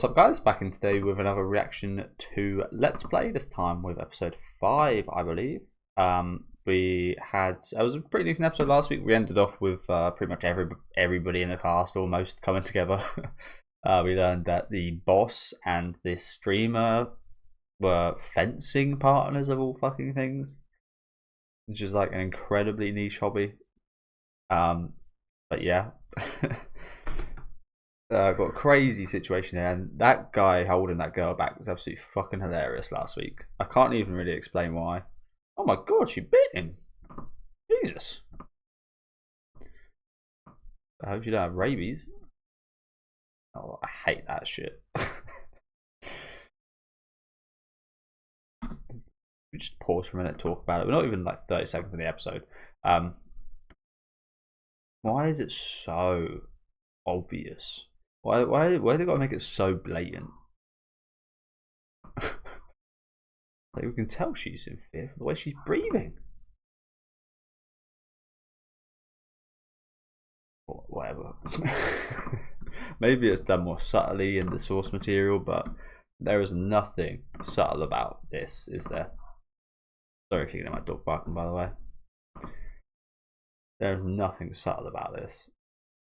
What's up guys, back in today with another reaction to Let's Play, this time with episode 5 I believe. It was a pretty decent episode last week. We ended off with pretty much everybody in the cast almost coming together. We learned that the boss and this streamer were fencing partners of all fucking things, which is like an incredibly niche hobby. But yeah. Got a crazy situation here, and that guy holding that girl back was absolutely fucking hilarious last week. I can't even really explain why. Oh my god, she bit him. Jesus. I hope you don't have rabies. Oh, I hate that shit. We just pause for a minute, talk about it. We're not even like 30 seconds in the episode. Why is it so obvious? Why they gotta make it so blatant? Like, we can tell she's in fear from the way she's breathing. Whatever. Maybe it's done more subtly in the source material, but there is nothing subtle about this, is there? Sorry if you can hear my dog barking, by the way. There's nothing subtle about this.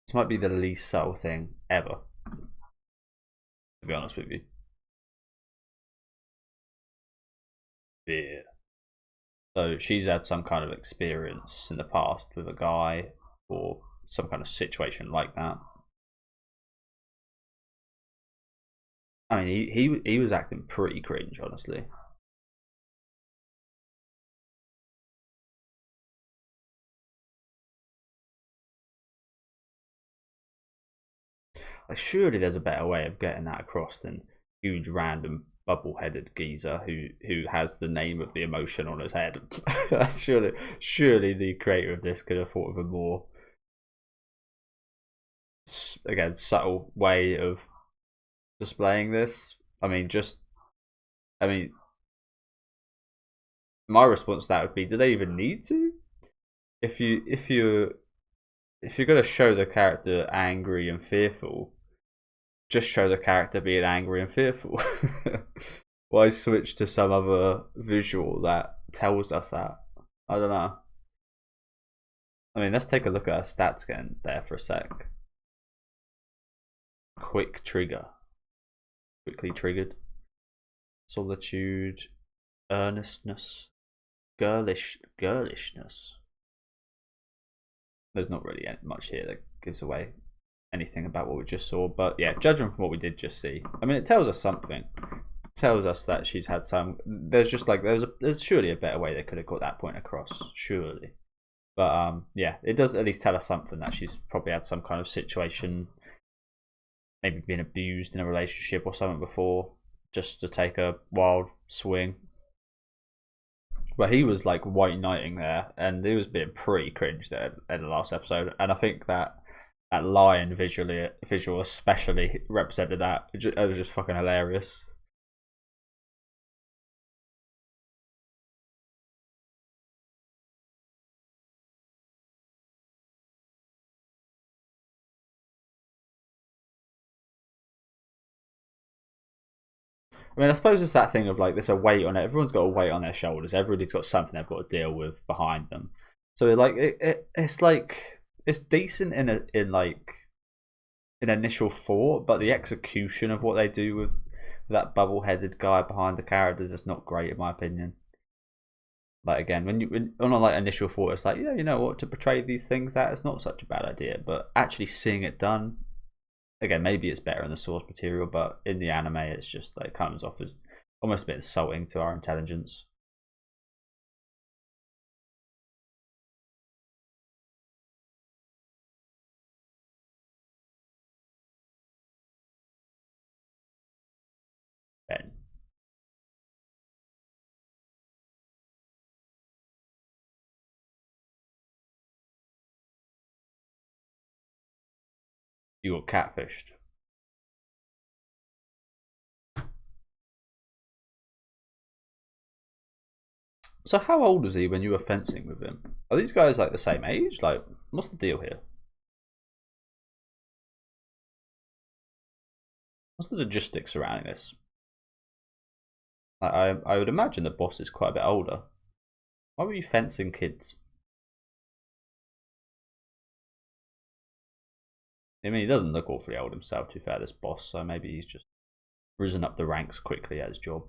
This might be the least subtle thing ever, to be honest with you. Yeah. So she's had some kind of experience in the past with a guy or some kind of situation like that. I mean, he was acting pretty cringe, honestly. Like, surely there's a better way of getting that across than huge random bubble-headed geezer who has the name of the emotion on his head. surely the creator of this could have thought of a more, again, subtle way of displaying this. I mean, my response to that would be, do they even need to? If you're gonna show the character angry and fearful, just show the character being angry and fearful. Why switch to some other visual that tells us that? I don't know. I mean, let's take a look at her stats again there for a sec. Quick trigger. Quickly triggered. Solitude. Earnestness. Girlishness. There's not really much here that gives away anything about what we just saw, but yeah, judging from what we did just see, I mean, it tells us something. It tells us that she's had some. There's just like there's surely a better way they could have got that point across, surely. But yeah, it does at least tell us something, that she's probably had some kind of situation, maybe been abused in a relationship or something before, just to take a wild swing. But he was like white knighting there, and he was being pretty cringe there in the last episode, and I think that lion visual especially represented that. It was just fucking hilarious. I mean, I suppose it's that thing of like, there's a weight on it. Everyone's got a weight on their shoulders. Everybody's got something they've got to deal with behind them. So like it's like, it's decent in an initial thought, but the execution of what they do with that bubble-headed guy behind the characters is not great in my opinion. Like, again, when on a like initial thought, it's like, yeah, you know what, to portray these things, that is not such a bad idea. But actually seeing it done, again, maybe it's better in the source material, but in the anime, it's just like, it comes off as almost a bit insulting to our intelligence. Ben. You got catfished. So how old was he when you were fencing with him? Are these guys like the same age? Like, what's the deal here? What's the logistics surrounding this? I would imagine the boss is quite a bit older. Why were you fencing kids? I mean, he doesn't look awfully old himself, to be fair, this boss, so maybe he's just risen up the ranks quickly at his job.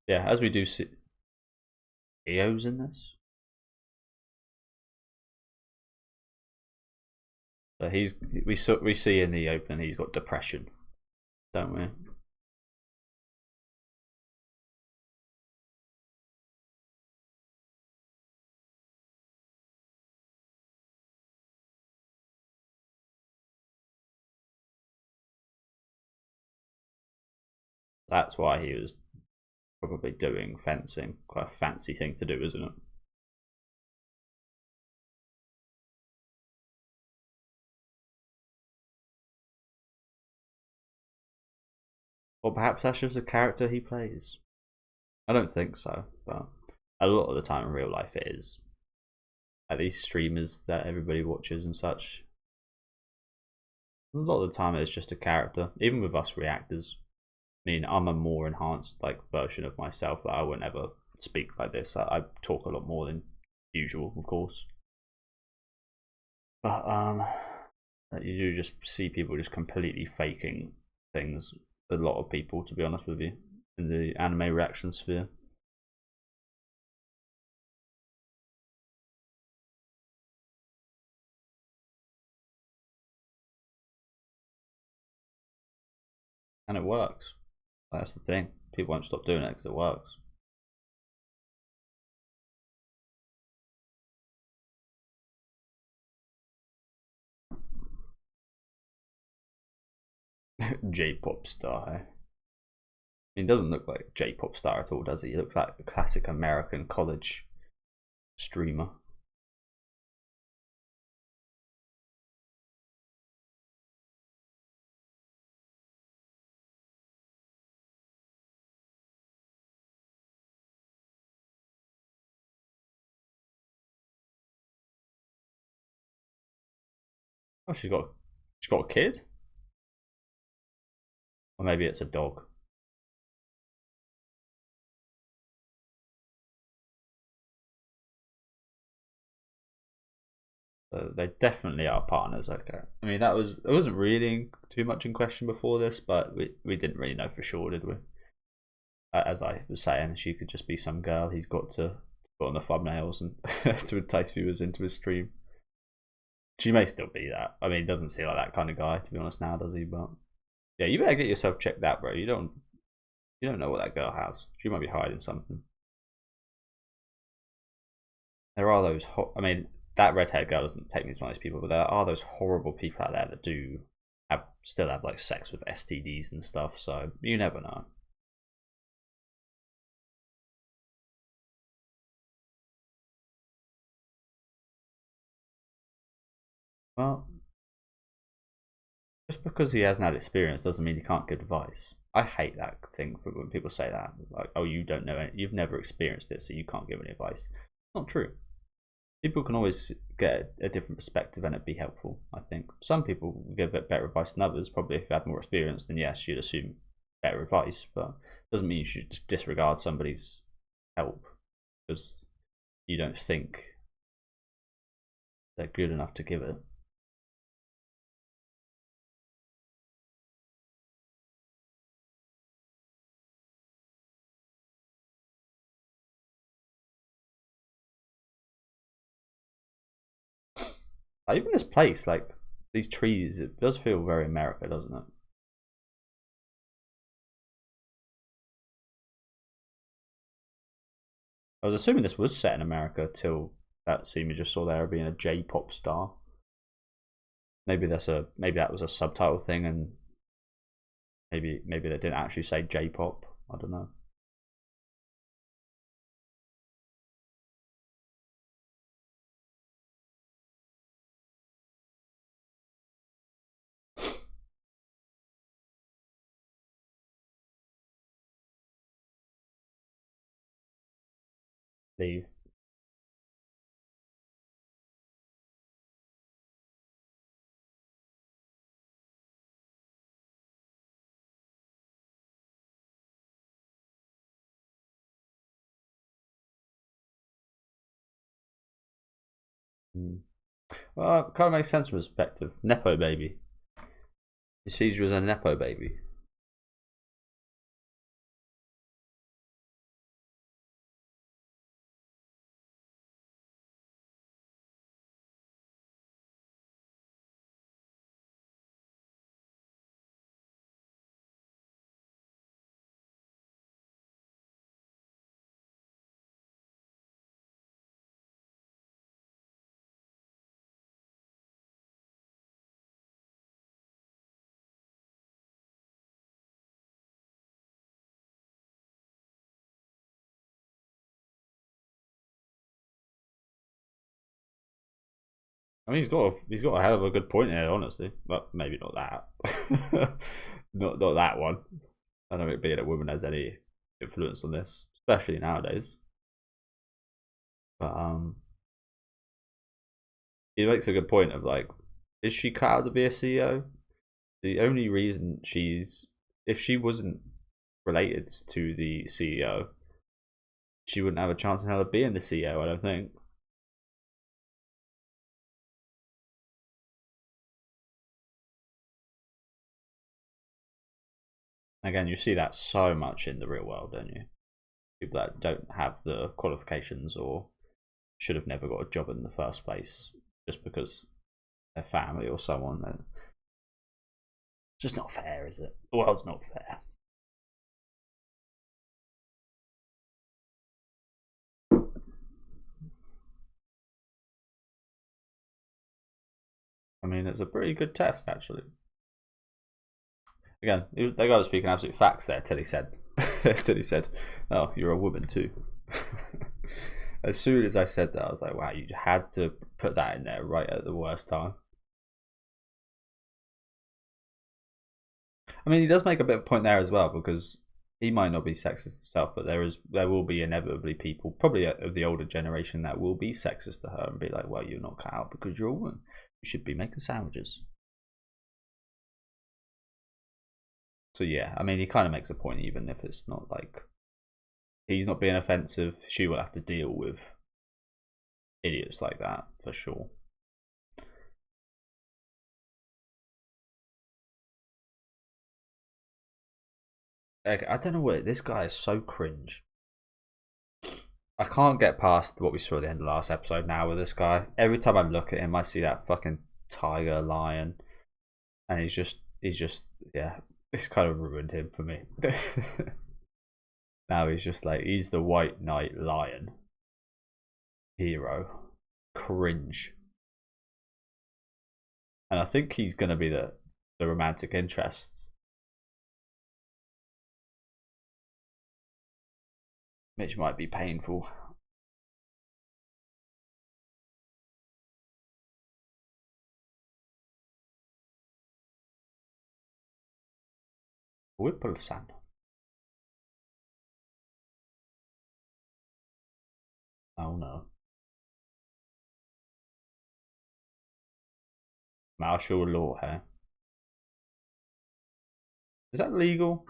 Yeah, as we do see, Eo's in this. So we see in the opening he's got depression, don't we? That's why he was probably doing fencing. Quite a fancy thing to do, isn't it? Or perhaps that's just a character he plays. I don't think so, but a lot of the time in real life it is. Like these streamers that everybody watches and such, a lot of the time it's just a character. Even with us reactors, I mean, I'm a more enhanced like version of myself that I would never speak like this. I talk a lot more than usual, of course. But you do just see people just completely faking things. A lot of people, to be honest with you, in the anime reaction sphere. And it works. That's the thing. People won't stop doing it because it works. J-pop star. He doesn't look like a J-pop star at all, does he? He looks like a classic American college streamer. Oh, she's got a kid, or maybe it's a dog. So they definitely are partners. Okay. I mean, it wasn't really too much in question before this, but we didn't really know for sure, did we? As I was saying, she could just be some girl he's got to put on the thumbnails and to entice viewers into his stream. She may still be that. I mean, he doesn't seem like that kind of guy, to be honest, now, does he? But yeah, you better get yourself checked out, bro. You don't know what that girl has. She might be hiding something. There are those. I mean, that red-haired girl doesn't take me as one of those people, but there are those horrible people out there that do still have like sex with STDs and stuff. So you never know. Well, just because he hasn't had experience doesn't mean he can't give advice. I hate that thing when people say that, like, "Oh, you don't know it. You've never experienced it, so you can't give any advice." It's not true. People can always get a different perspective and it be helpful. I think some people give a bit better advice than others. Probably if you have more experience, then yes, you'd assume better advice, but it doesn't mean you should just disregard somebody's help because you don't think they're good enough to give it. Like, even this place, like these trees, it does feel very America, doesn't it? I was assuming this was set in America till that scene we just saw there being a J-pop star. Maybe that was a subtitle thing, and maybe they didn't actually say J-pop. I don't know. Leave. Well, kind of makes sense from his perspective. Nepo baby. He sees you as a nepo baby. I mean, he's got a hell of a good point here, honestly. But maybe not that. not that one. I don't think being a woman has any influence on this, especially nowadays. But he makes a good point of like, is she cut out to be a CEO? The only reason if she wasn't related to the CEO, she wouldn't have a chance in hell of being the CEO. I don't think. Again, you see that so much in the real world, don't you? People that don't have the qualifications or should have never got a job in the first place just because their family or someone. It's just not fair, is it? The world's not fair. I mean, it's a pretty good test, actually. Again, that guy was speaking absolute facts there till he said, "Oh, you're a woman too." As soon as I said that, I was like, "Wow, you had to put that in there right at the worst time." I mean, he does make a bit of a point there as well because he might not be sexist himself, but there will be inevitably people, probably of the older generation, that will be sexist to her and be like, "Well, you're not cut out because you're a woman. You should be making sandwiches." So yeah, I mean, he kind of makes a point, even if it's not like he's not being offensive. She will have to deal with idiots like that for sure. I don't know what this guy is so cringe. I can't get past what we saw at the end of the last episode now with this guy. Every time I look at him, I see that fucking tiger lion, and he's just yeah, it's kind of ruined him for me. Now he's just like he's the white knight lion hero, cringe, and I think he's gonna be the romantic interest, which might be painful. Whipple-san. Oh no. Martial law here. Is that legal?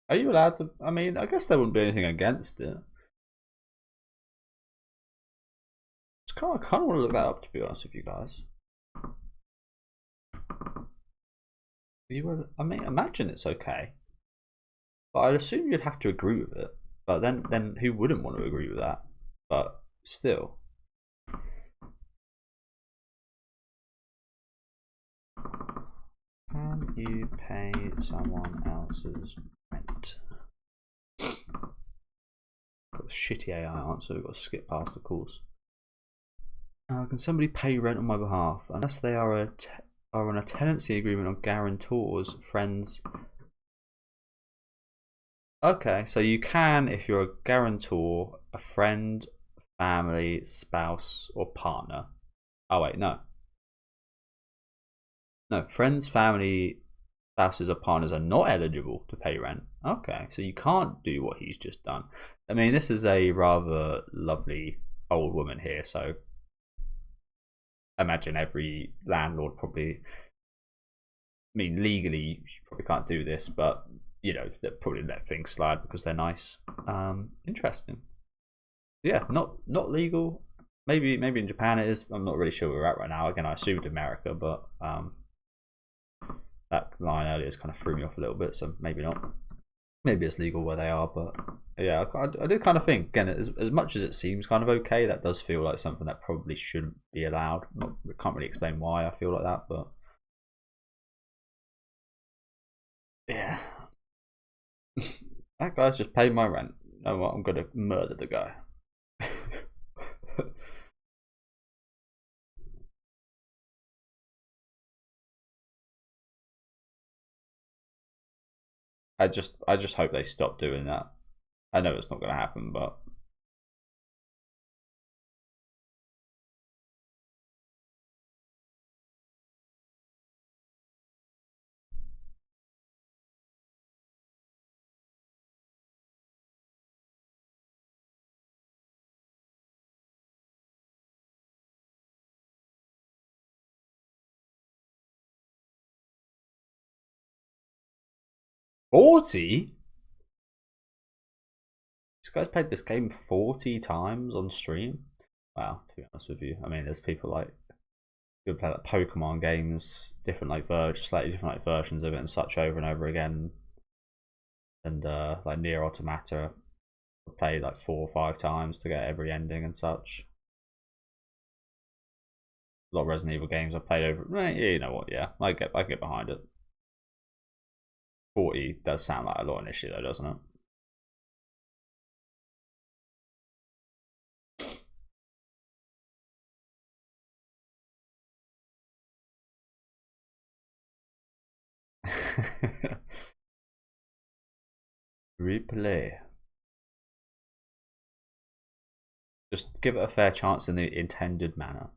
Are you allowed to? I mean, I guess there wouldn't be anything against it. I kind of want to look that up, to be honest with you guys. I mean, imagine it's okay, but I'd assume you'd have to agree with it. But then who wouldn't want to agree with that? But still, can you pay someone else's rent? Got a shitty AI answer. We've got to skip past, of course. Can somebody pay rent on my behalf unless they are on a tenancy agreement on guarantors, friends? Okay, so you can if you're a guarantor, a friend, family, spouse, or partner. Oh wait, no. No, friends, family, spouses, or partners are not eligible to pay rent. Okay, so you can't do what he's just done. I mean, this is a rather lovely old woman here, so I imagine every landlord probably. I mean, legally, you probably can't do this, but you know, they probably let things slide because they're nice. Interesting. Yeah, not legal. Maybe in Japan it is. I'm not really sure where we're at right now. Again, I assumed America, but that line earlier has kind of threw me off a little bit. So maybe not. Maybe it's legal where they are, but yeah, I do kind of think again, as much as it seems kind of okay, that does feel like something that probably shouldn't be allowed. Can't really explain why I feel like that, but yeah, that guy's just paid my rent. You know what? I'm gonna murder the guy. I just hope they stop doing that. I know it's not going to happen, but 40. This guy's played this game 40 times on stream. Wow, to be honest with you, I mean, there's people like who play like Pokemon games, different like slightly different like versions of it and such over and over again, and like Nier Automata, played like 4 or 5 times to get every ending and such. A lot of Resident Evil games I've played over. Right, yeah, you know what? Yeah, I get behind it. 40 does sound like a lot initially, though, doesn't it? Replay. Just give it a fair chance in the intended manner.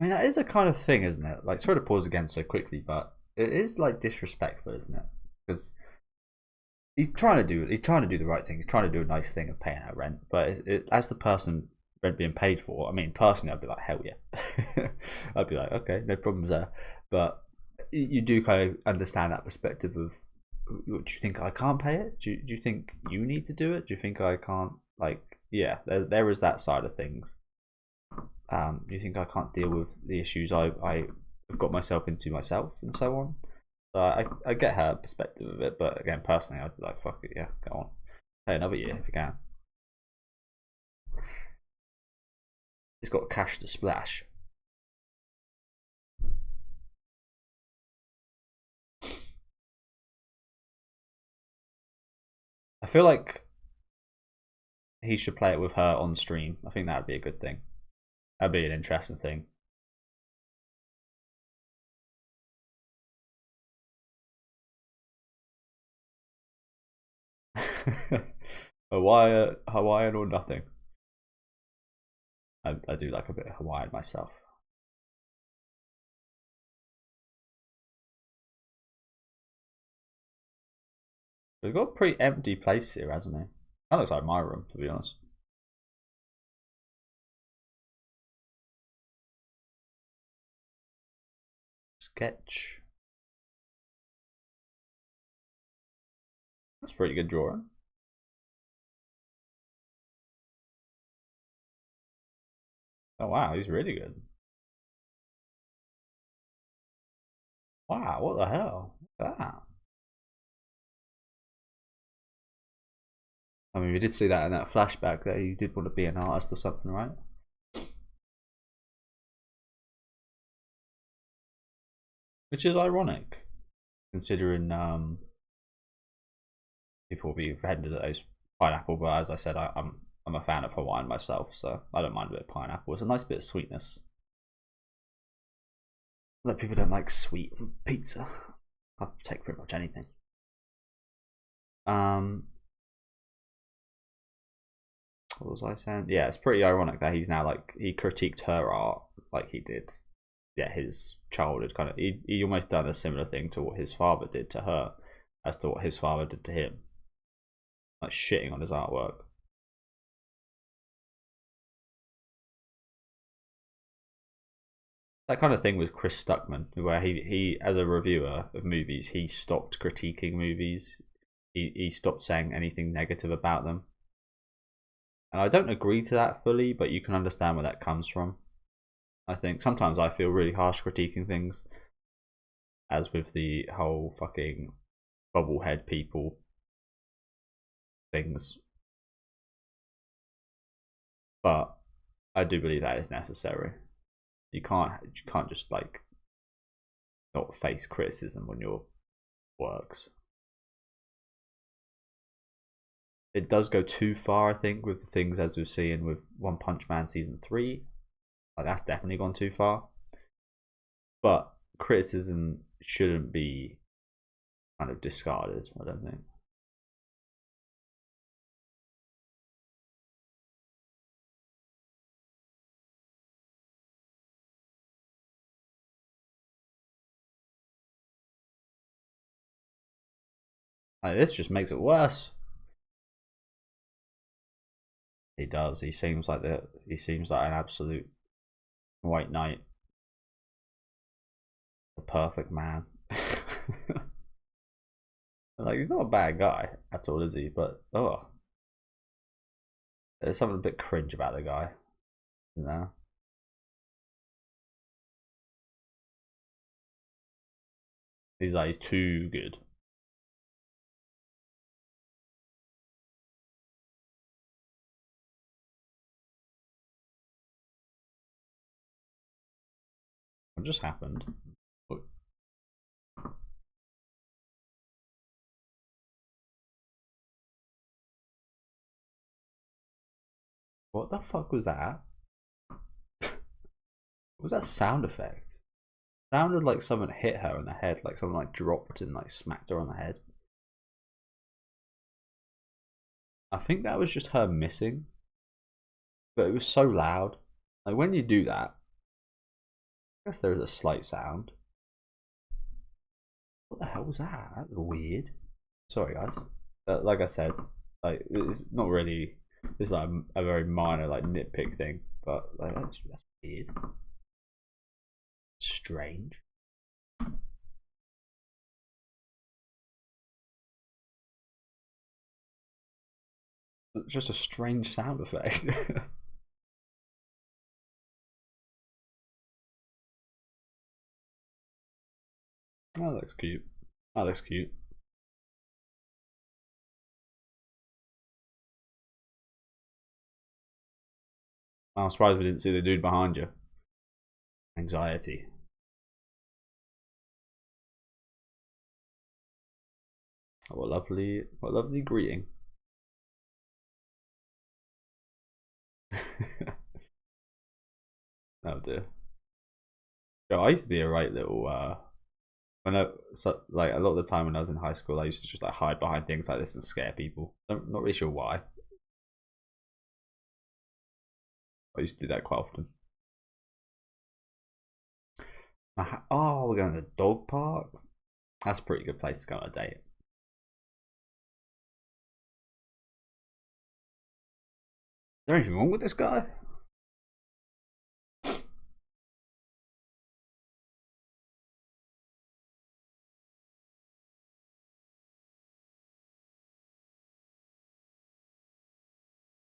I mean, that is a kind of thing, isn't it? Like, sorry to pause again so quickly, but it is like disrespectful, isn't it? Because he's trying to do the right thing. He's trying to do a nice thing of paying out rent, but as the person rent being paid for, I mean, personally, I'd be like, hell yeah. I'd be like, okay, no problems there. But you do kind of understand that perspective of, do you think I can't pay it? Do you think you need to do it? Do you think I can't? Like, yeah, there is that side of things. You think I can't deal with the issues I've got myself into myself and so on. So I get her perspective of it, but again, personally, I'd be like, fuck it, yeah, go on, pay another year if you can. He's got cash to splash. I feel like he should play it with her on stream. I think that'd be a good thing. That'd be an interesting thing. Hawaiian or nothing. I do like a bit of Hawaiian myself. We've got a pretty empty place here, hasn't he? That looks like my room, to be honest. Sketch. That's pretty good drawing. Oh wow, he's really good. Wow, what the hell? Look at that. I mean, we did see that in that flashback that you did want to be an artist or something, right? Which is ironic, considering people will be offended at those pineapple. But as I said, I'm a fan of Hawaiian myself, so I don't mind a bit of pineapple. It's a nice bit of sweetness. Like people don't like sweet pizza. I'll take pretty much anything. Um, what was I saying? Yeah, it's pretty ironic that he's now like he critiqued her art like he did. Yeah, his childhood kind of. He almost done a similar thing to what his father did to her, as to what his father did to him. like shitting on his artwork. That kind of thing with Chris Stuckman, where he as a reviewer of movies, he stopped critiquing movies. He stopped saying anything negative about them. And I don't agree to that fully, but you can understand where that comes from. I think sometimes I feel really harsh critiquing things, as with the whole fucking bobblehead people things. But I do believe that is necessary. You can't just like not face criticism on your works. It does go too far, I think, with the things as we're seeing with One Punch Man season 3. Like that's definitely gone too far. But criticism shouldn't be kind of discarded, I don't think. Like, this just makes it worse. He does. He seems like an absolute white knight. The perfect man. Like, he's not a bad guy at all, is he? But oh, there's something a bit cringe about the guy, you know. He's too good. What just happened? What the fuck was that? What was that sound effect? It sounded like someone hit her in the head, like someone like dropped and like smacked her on the head. I think that was just her missing, but it was so loud. Like when you do that, I guess there is a slight sound. What the hell was that? That was weird. Sorry, guys. Like I said, like it's not really. It's like a very minor, like nitpick thing, but like that's weird. Strange. It's just a strange sound effect. That looks cute. That looks cute. I'm surprised we didn't see the dude behind you. Anxiety. Oh, what lovely greeting. Oh dear. Yo, I used to be a right little like a lot of the time when I was in high school, I used to just like hide behind things like this and scare people. I'm not really sure why. I used to do that quite often. Oh, we're going to the dog park. That's a pretty good place to go on a date. Is there anything wrong with this guy?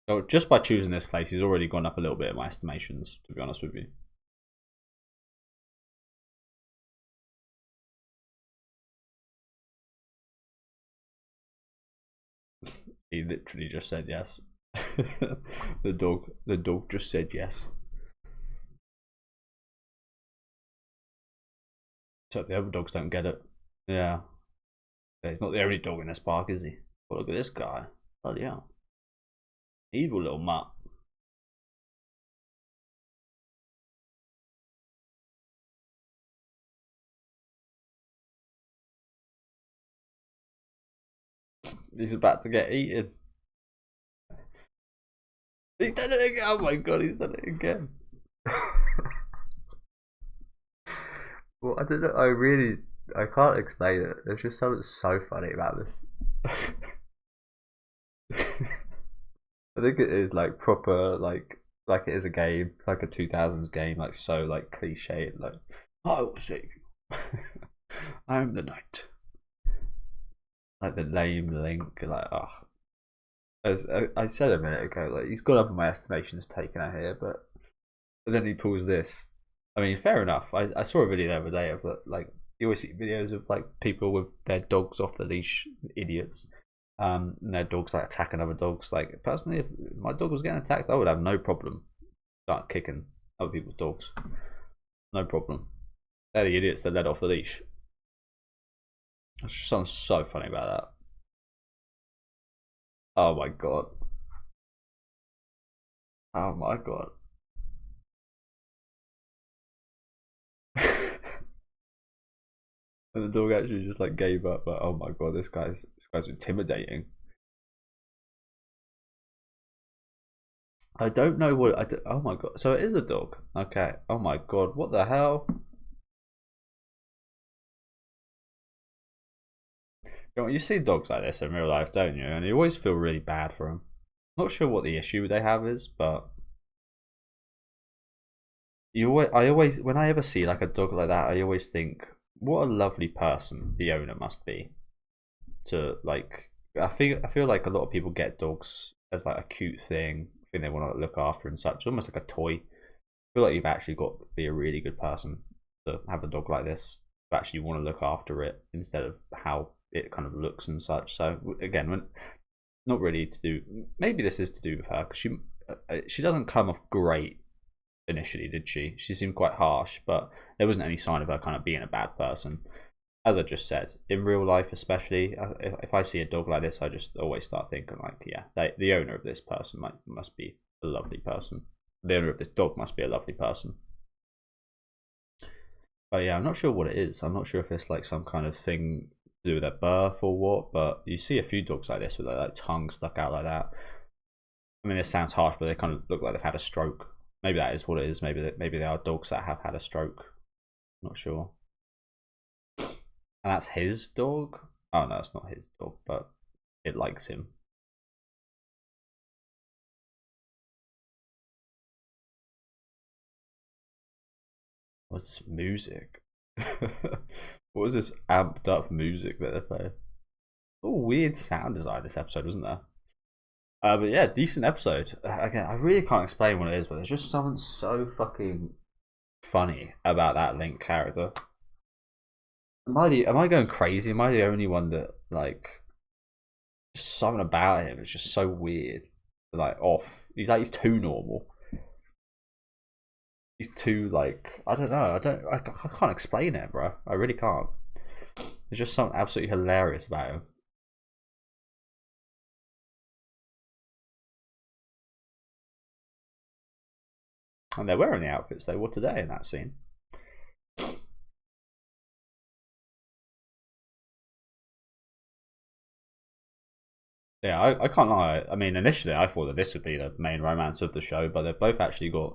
So just by choosing this place, he's already gone up a little bit in my estimations, to be honest with you. He literally just said yes. The dog just said yes. So the other dogs don't get it. Yeah. He's not the only dog in this park, is he? Well, look at this guy. Bloody hell. Evil little mutt. He's about to get eaten. He's done it again. Oh my god, he's done it again. Well, I don't know. I can't explain it. There's just something so funny about this. I think it is like proper, like it is a game, like a 2000s game, like so like cliched, like I will save you. I am the knight. Like the lame Link, like as I said a minute ago, like he's got up in my estimation as taken out here, but then he pulls this. I mean, fair enough. I saw a video the other day of like you always see videos of like people with their dogs off the leash, idiots, and their dogs like attacking other dogs. Like personally, if my dog was getting attacked, I would have no problem start kicking other people's dogs. No problem. They're the idiots that led off the leash. There's just something so funny about that. Oh my god. Oh my god. And the dog actually just like gave up. Like, oh my god, this guy's intimidating. I don't know what I do. Oh my god. So it is a dog. Okay. Oh my god. What the hell? You see dogs like this in real life, don't you? And you always feel really bad for them. Not sure what the issue they have is, but I always, when I ever see like a dog like that, I always think, what a lovely person the owner must be. To like, I feel like a lot of people get dogs as like a cute thing they want to look after and such, almost like a toy. I feel like you've actually got to be a really good person to have a dog like this, to actually want to look after it instead of how it kind of looks and such. So again, when not really to do, maybe this is to do with her because she doesn't come off great initially, did she? She seemed quite harsh, but there wasn't any sign of her kind of being a bad person. As I just said, in real life especially, if I see a dog like this, I just always start thinking like, yeah, the owner of this person must be a lovely person. The owner of this dog must be a lovely person. But yeah, I'm not sure what it is. I'm not sure if it's like some kind of thing to do with their birth or what, but you see a few dogs like this with their like tongue stuck out like that. I mean, this sounds harsh, but they kind of look like they've had a stroke. Maybe that is what it is. Maybe they are dogs that have had a stroke. Not sure. And that's his dog? Oh no, it's not his dog, but it likes him. What's this music? What was this amped up music that they play? Oh, weird sound design this episode, wasn't there? But yeah, decent episode. Again, I really can't explain what it is, but there's just something so fucking funny about that Link character. Am I going crazy? Am I the only one that like just something about him is just so weird, like off? He's too normal. He's too like I don't know. I can't explain it, bro. I really can't. There's just something absolutely hilarious about him. And they're wearing the outfits they wore today in that scene. Yeah, I can't lie. I mean, initially I thought that this would be the main romance of the show, but they've both actually got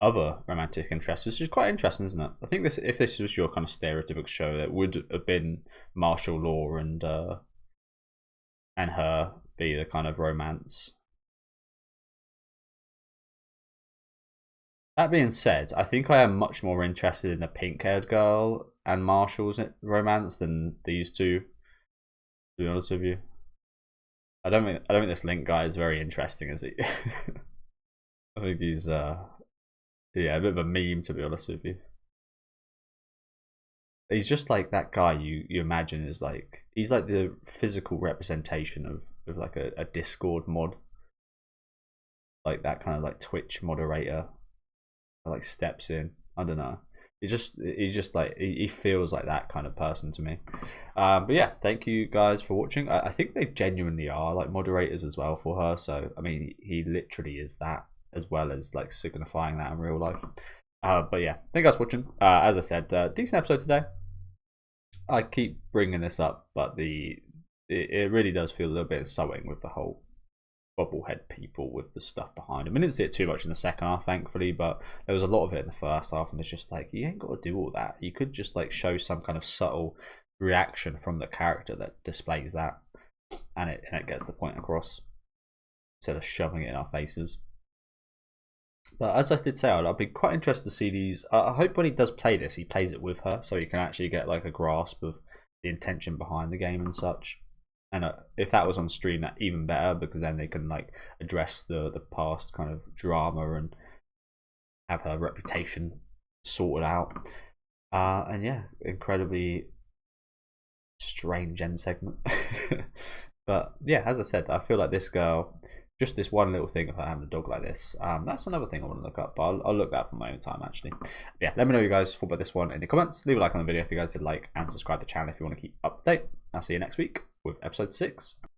other romantic interests, which is quite interesting, isn't it? I think if this was your kind of stereotypical show, that would have been martial law and her be the kind of romance. That being said, I think I am much more interested in the pink-haired girl and Marshall's romance than these two. To be honest with you, I don't think this Link guy is very interesting, is he? I think he's yeah, a bit of a meme, to be honest with you. He's just like that guy you imagine is like, he's like the physical representation of like a Discord mod, like that kind of like Twitch moderator that like steps in. I don't know. He just like he feels like that kind of person to me. But yeah, thank you guys for watching. I think they genuinely are like moderators as well for her. So I mean, he literally is that, as well as like signifying that in real life. But yeah, thank you guys for watching. As I said, decent episode today. I keep bringing this up, but it really does feel a little bit sewing with the whole bobblehead people with the stuff behind him. I didn't see it too much in the second half, thankfully, but there was a lot of it in the first half, and it's just like, you ain't got to do all that. You could just like show some kind of subtle reaction from the character that displays that, and it gets the point across. instead of shoving it in our faces. But as I did say, I'll be quite interested to see these. I hope when he does play this, he plays it with her, so he can actually get like a grasp of the intention behind the game and such. And if that was on stream, that even better, because then they can like address the past kind of drama and have her reputation sorted out. And yeah, incredibly strange end segment. But yeah, as I said, I feel like this girl, just this one little thing of her having a dog like this, that's another thing I want to look up, but I'll look that up on my own time actually. But yeah, let me know what you guys thought about this one in the comments. Leave a like on the video if you guys did like, and subscribe to the channel if you want to keep up to date. I'll see you next week with episode 6.